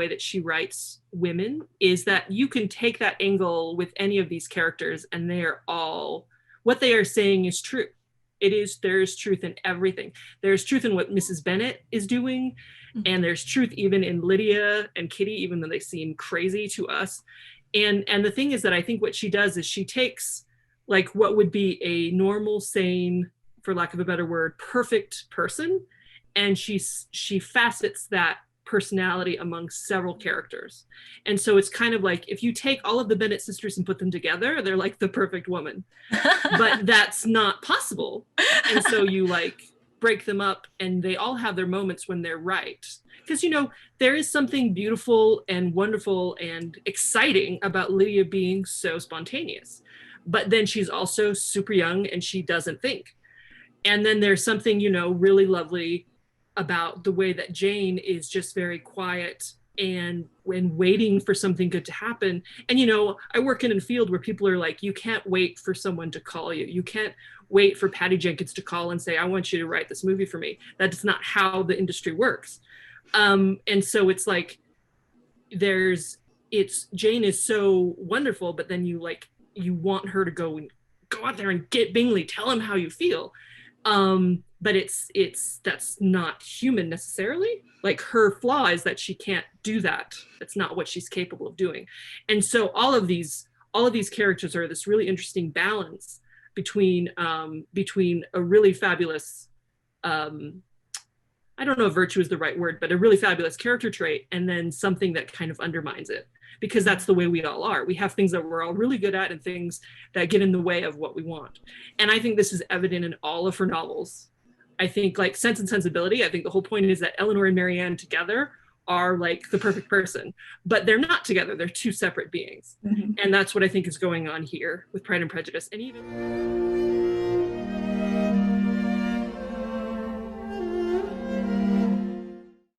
way that she writes women is that you can take that angle with any of these characters and they're all, what they are saying is true. There is truth in everything. There's truth in what Mrs. Bennet is doing, and there's truth even in Lydia and Kitty, even though they seem crazy to us. And the thing is that I think what she does is she takes like what would be a normal, sane, for lack of a better word, perfect person, and she facets that personality among several characters. And so it's kind of like if you take all of the Bennett sisters and put them together, they're like the perfect woman. But that's not possible. And so you like break them up and they all have their moments when they're right. Because, you know, there is something beautiful and wonderful and exciting about Lydia being so spontaneous. But then she's also super young and she doesn't think. And then there's something, you know, really lovely about the way that Jane is just very quiet and when waiting for something good to happen. And, you know, I work in a field where people are like, you can't wait for someone to call you. You can't wait for Patty Jenkins to call and say, I want you to write this movie for me. That's not how the industry works. And so it's like, Jane is so wonderful, but then you want her to go out there and get Bingley, tell him how you feel. But that's not human necessarily. Like her flaw is that she can't do that. That's not what she's capable of doing. And so all of these characters are this really interesting balance between a really fabulous, I don't know if virtue is the right word, but a really fabulous character trait, and then something that kind of undermines it, because that's the way we all are. We have things that we're all really good at and things that get in the way of what we want. And I think this is evident in all of her novels. I think like Sense and Sensibility, I think the whole point is that Eleanor and Marianne together are like the perfect person, but they're not together. They're two separate beings. Mm-hmm. And that's what I think is going on here with Pride and Prejudice. And even